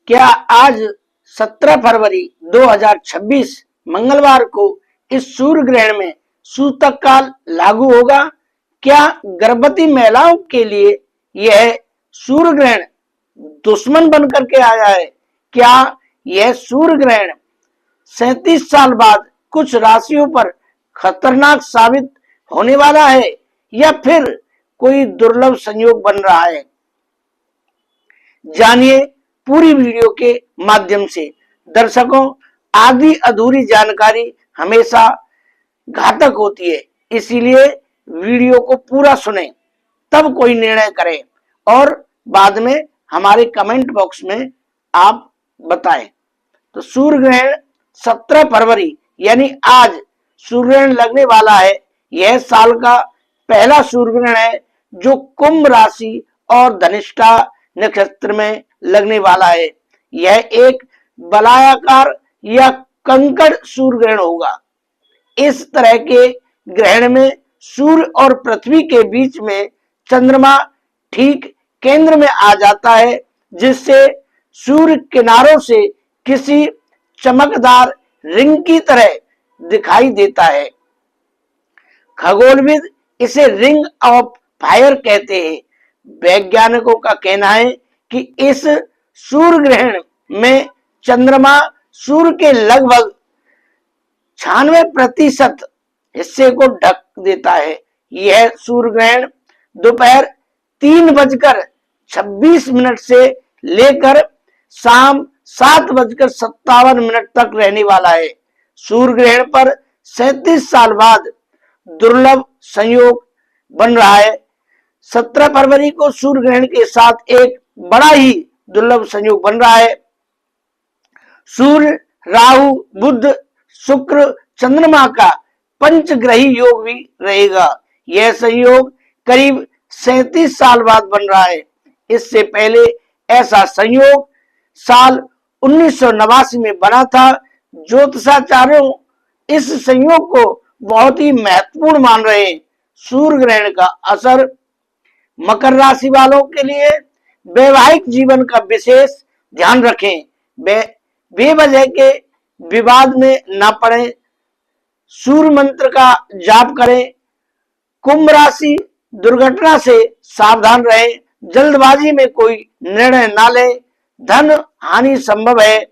क्या आज 17 फरवरी 2026 मंगलवार को इस सूर्य ग्रहण में सूतक काल लागू होगा? क्या गर्भवती महिलाओं के लिए यह सूर्य ग्रहण दुश्मन बनकर के आया है? क्या यह सूर्य ग्रहण 37 साल बाद कुछ राशियों पर खतरनाक साबित होने वाला है या फिर कोई दुर्लभ संयोग बन रहा है? जानिए पूरी वीडियो के माध्यम से। दर्शकों, आधी अधूरी जानकारी हमेशा घातक होती है, इसीलिए वीडियो को पूरा सुने तब कोई निर्णय करें और बाद में हमारे कमेंट बॉक्स में आप बताएं। तो सूर्य ग्रहण 17 फरवरी यानी आज सूर्य ग्रहण लगने वाला है। यह साल का पहला सूर्य ग्रहण है जो कुंभ राशि और धनिष्ठा नक्षत्र में लगने वाला है। यह एक वलयाकार या कंकड़ सूर्य ग्रहण होगा। इस तरह के ग्रहण में सूर्य और पृथ्वी के बीच में चंद्रमा ठीक केंद्र में आ जाता है, जिससे सूर्य किनारों से किसी चमकदार रिंग की तरह दिखाई देता है। खगोलविद इसे रिंग ऑफ फायर कहते हैं। वैज्ञानिकों का कहना है कि इस सूर्य ग्रहण में चंद्रमा सूर्य के लगभग 96% हिस्से को ढक देता है। यह सूर्य ग्रहण दोपहर 3:26 से लेकर शाम 7:57 तक रहने वाला है। सूर्य ग्रहण पर 37 साल बाद दुर्लभ संयोग बन रहा है। 17 फरवरी को सूर्य ग्रहण के साथ एक बड़ा ही दुर्लभ संयोग बन रहा है। सूर्य, राहु, बुध, शुक्र, चंद्रमा का पंचग्रही योग भी रहेगा। यह संयोग करीब 37 साल बाद बन रहा है। इससे पहले ऐसा संयोग साल 1989 में बना था। ज्योतिषाचार्यों इस संयोग को बहुत ही महत्वपूर्ण मान रहे हैं। सूर्य ग्रहण का असर मकर राशि वालों के लिए वैवाहिक जीवन का विशेष ध्यान रखें। बेवजह के विवाद में न पड़े, सूर्य मंत्र का जाप करें। कुंभ राशि, दुर्घटना से सावधान रहें। जल्दबाजी में कोई निर्णय ना लें, धन हानि संभव है।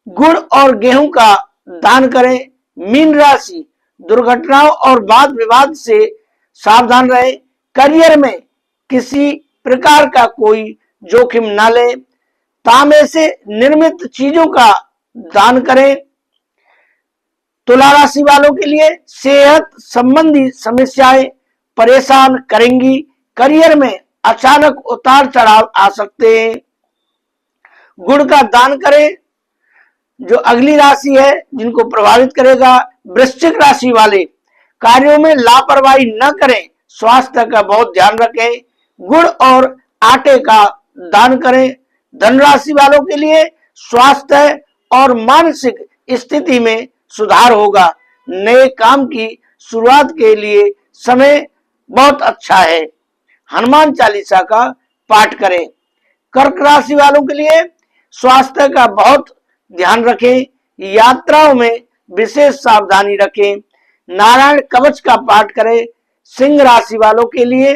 गुड़ और गेहूं का दान करें। मीन राशि, दुर्घटनाओं और वाद विवाद से सावधान रहें। करियर में किसी प्रकार का कोई जोखिम न लें। तांबे से निर्मित चीजों का दान करें। तुला राशि वालों के लिए सेहत संबंधी समस्याएं परेशान करेंगी। करियर में अचानक उतार चढ़ाव आ सकते हैं। गुड़ का दान करें। जो अगली राशि है जिनको प्रभावित करेगा, वृश्चिक राशि वाले, कार्यों में लापरवाही न करें। स्वास्थ्य का बहुत ध्यान रखें। गुड़ और आटे का दान करें। धन राशि वालों के लिए स्वास्थ्य और मानसिक स्थिति में सुधार होगा। नए काम की शुरुआत के लिए समय बहुत अच्छा है। हनुमान चालीसा का पाठ करें। कर्क राशि वालों के लिए स्वास्थ्य का बहुत ध्यान रखें। यात्राओं में विशेष सावधानी रखें। नारायण कवच का पाठ करें। सिंह राशि वालों के लिए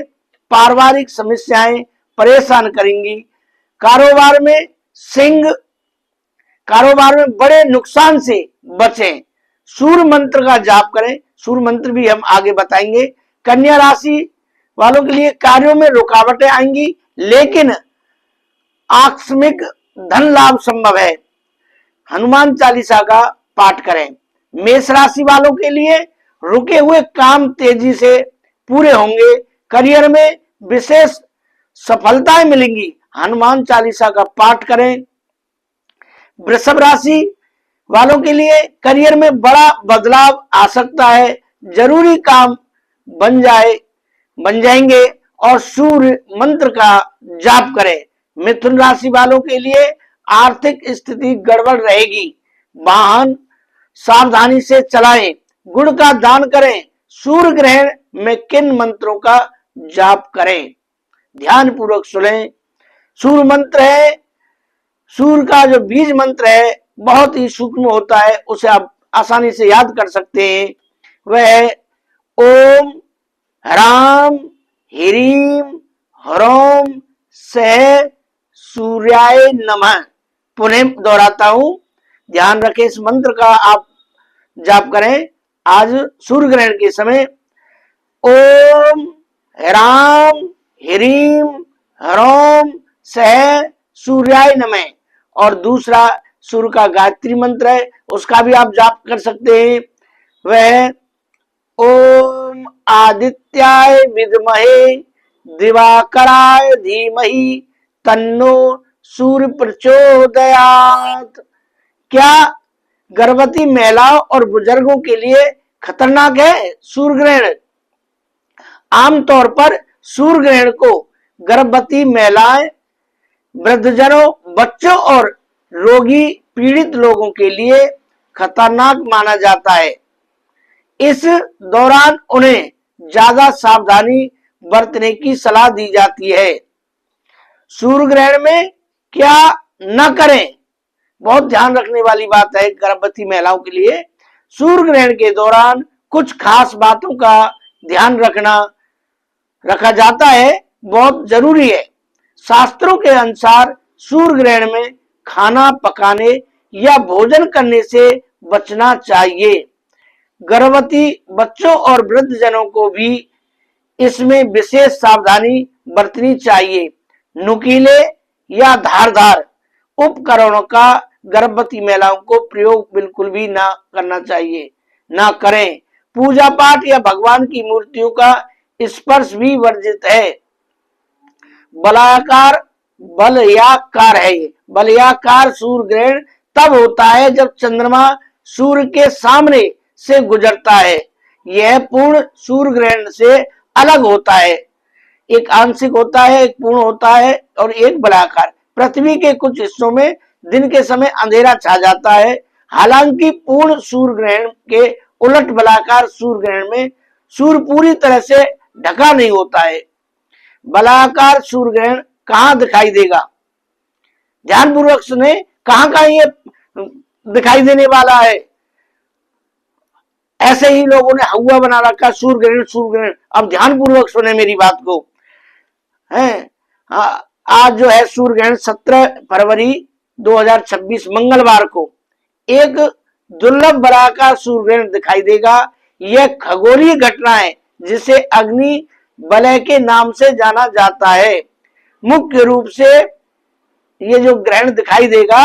पारिवारिक समस्याएं परेशान करेंगी। कारोबार में बड़े नुकसान से बचें। सूर्य मंत्र का जाप करें। सूर्य मंत्र भी हम आगे बताएंगे। कन्या राशि वालों के लिए कार्यों में रुकावटें आएंगी, लेकिन आकस्मिक धन लाभ संभव है। हनुमान चालीसा का पाठ करें। मेष राशि वालों के लिए रुके हुए काम तेजी से पूरे होंगे। करियर में विशेष सफलताएं मिलेंगी। हनुमान चालीसा का पाठ करें। वृषभ राशि वालों के लिए करियर में बड़ा बदलाव आ सकता है। जरूरी काम बन जाएंगे और सूर्य मंत्र का जाप करें। मिथुन राशि वालों के लिए आर्थिक स्थिति गड़बड़ रहेगी। वाहन सावधानी से चलाएं। गुड़ का दान करें। सूर्य ग्रहण में किन मंत्रों का जाप करें? ध्यान पूर्वक सुनें। सूर्य मंत्र है सूर्य का जो बीज मंत्र है बहुत ही सूक्ष्म होता है, उसे आप आसानी से याद कर सकते हैं। वह है ओम ह्राम ह्रीम ह्रोम सह सूर्याय नमः। पुनः दोहराता हूं, ध्यान रखें इस मंत्र का आप जाप करें आज सूर्य ग्रहण के समय। ओम ह्राम ह्रीम ह्रोम सह सूर्याय नमः। और दूसरा सूर्य का गायत्री मंत्र है, उसका भी आप जाप कर सकते हैं। वह ओम आदित्याय विद्महे दिवाकराय धीमहि तन्नो सूर्य प्रचोदयात्। क्या गर्भवती महिलाओं और बुजुर्गों के लिए खतरनाक है सूर्य ग्रहण? आमतौर पर सूर्य ग्रहण को गर्भवती महिलाएं, वृद्धजनों, बच्चों और रोगी पीड़ित लोगों के लिए खतरनाक माना जाता है। इस दौरान उन्हें ज्यादा सावधानी बरतने की सलाह दी जाती है। सूर्य ग्रहण में क्या न करें, बहुत ध्यान रखने वाली बात है गर्भवती महिलाओं के लिए। सूर्य ग्रहण के दौरान कुछ खास बातों का ध्यान रखा जाता है, बहुत जरूरी है। शास्त्रों के अनुसार सूर्य ग्रहण में खाना पकाने या भोजन करने से बचना चाहिए। गर्भवती बच्चों और वृद्धजनों को भी इसमें विशेष सावधानी बरतनी चाहिए। नुकीले या धारदार उपकरणों का गर्भवती महिलाओं को प्रयोग बिल्कुल भी ना करना चाहिए, ना करें। पूजा पाठ या भगवान की मूर्तियों का स्पर्श भी वर्जित है। बलयाकार है ये। बलयाकार सूर्य ग्रहण तब होता है जब चंद्रमा सूर्य के सामने से गुजरता है। यह पूर्ण सूर्य ग्रहण से अलग होता है। एक आंशिक होता है, एक पूर्ण होता है और एक बलयाकार। पृथ्वी के कुछ हिस्सों में दिन के समय अंधेरा छा जाता है। हालांकि पूर्ण सूर्य ग्रहण के उलट बलयाकार सूर्य ग्रहण में सूर्य पूरी तरह से ढका नहीं होता है। बलयाकार सूर्य ग्रहण कहां दिखाई देगा? ध्यानपूर्वक सुने, कहां ये दिखाई देने वाला है। ऐसे ही लोगों ने हवा बना रखा सूर्य ग्रहण सूर्य ग्रहण। अब ध्यानपूर्वक सुने मेरी बात को। है आज जो है सूर्य ग्रहण 17 फरवरी 2026 मंगलवार को एक दुर्लभ बलाकार सूर्य ग्रहण दिखाई देगा। यह खगोलीय घटना है जिसे अग्नि वलय के नाम से जाना जाता है। मुख्य रूप से ये जो ग्रहण दिखाई देगा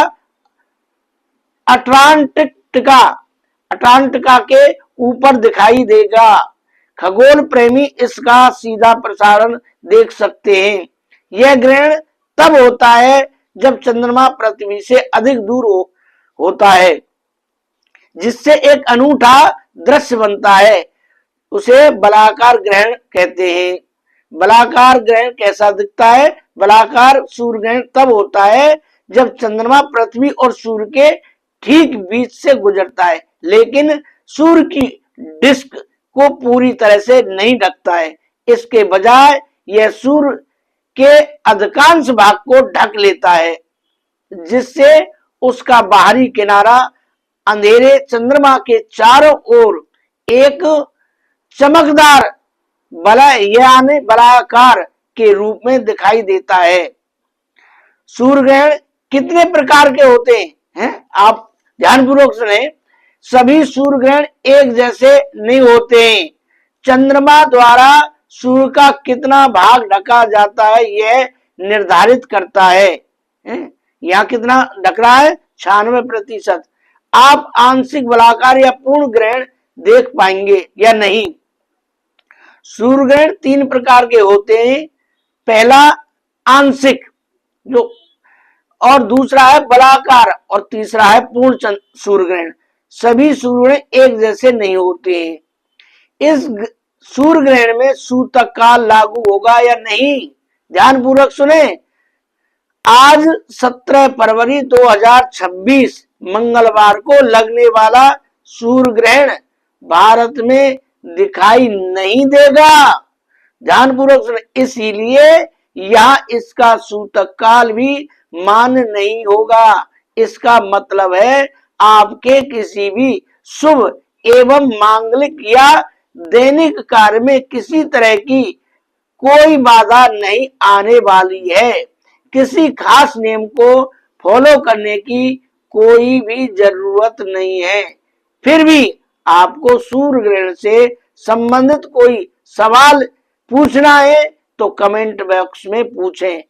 अटलांटिका के ऊपर दिखाई देगा। खगोल प्रेमी इसका सीधा प्रसारण देख सकते हैं। यह ग्रहण तब होता है जब चंद्रमा पृथ्वी से अधिक दूर होता है, जिससे एक अनूठा दृश्य बनता है। उसे बलाकार ग्रहण कहते हैं। बलाकार ग्रहण कैसा दिखता है? बलाकार सूर्य ग्रहण तब होता है जब चंद्रमा पृथ्वी और सूर्य के ठीक बीच से गुजरता है, लेकिन सूर्य की डिस्क को पूरी तरह से नहीं ढकता है। इसके बजाय यह सूर्य के अधिकांश भाग को ढक लेता है, जिससे उसका बाहरी किनारा अंधेरे चंद्रमा के चारों ओर एक चमकदार वलय यानी बलाकार के रूप में दिखाई देता है। सूर्य ग्रहण कितने प्रकार के होते हैं? आप ध्यानपूर्वक सुने। सभी सूर्य ग्रहण एक जैसे नहीं होते हैं। चंद्रमा द्वारा सूर्य का कितना भाग ढका जाता है यह निर्धारित करता है। यहाँ कितना ढक रहा है? 96%। आप आंशिक बलाकार या पूर्ण ग्रहण देख पाएंगे या नहीं? सूर्य ग्रहण 3 प्रकार के होते हैं। पहला आंशिक जो, और दूसरा है बलाकार और तीसरा है पूर्ण सूर्य ग्रहण। सभी सूर्य ग्रहण एक जैसे नहीं होते हैं। इस सूर्य ग्रहण में सूतक काल लागू होगा या नहीं? ध्यानपूर्वक सुने। आज 17 फरवरी 2026 मंगलवार को लगने वाला सूर्य ग्रहण भारत में दिखाई नहीं देगा। ध्यानपूर्वक सुने। इसीलिए यहाँ इसका सूतक काल भी मान नहीं होगा। इसका मतलब है आपके किसी भी शुभ एवं मांगलिक या दैनिक कार्य में किसी तरह की कोई बाधा नहीं आने वाली है। किसी खास नियम को फॉलो करने की कोई भी जरूरत नहीं है। फिर भी आपको सूर्य ग्रहण से संबंधित कोई सवाल पूछना है तो कमेंट बॉक्स में पूछें।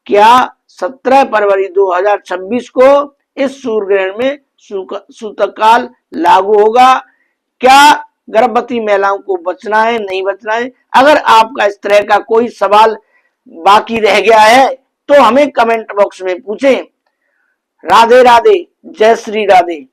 क्या 17 फरवरी 2026 को इस सूर्य ग्रहण में सूतकाल लागू होगा? क्या गर्भवती महिलाओं को बचना है, नहीं बचना है? अगर आपका इस तरह का कोई सवाल बाकी रह गया है तो हमें कमेंट बॉक्स में पूछें। राधे राधे, जय श्री राधे।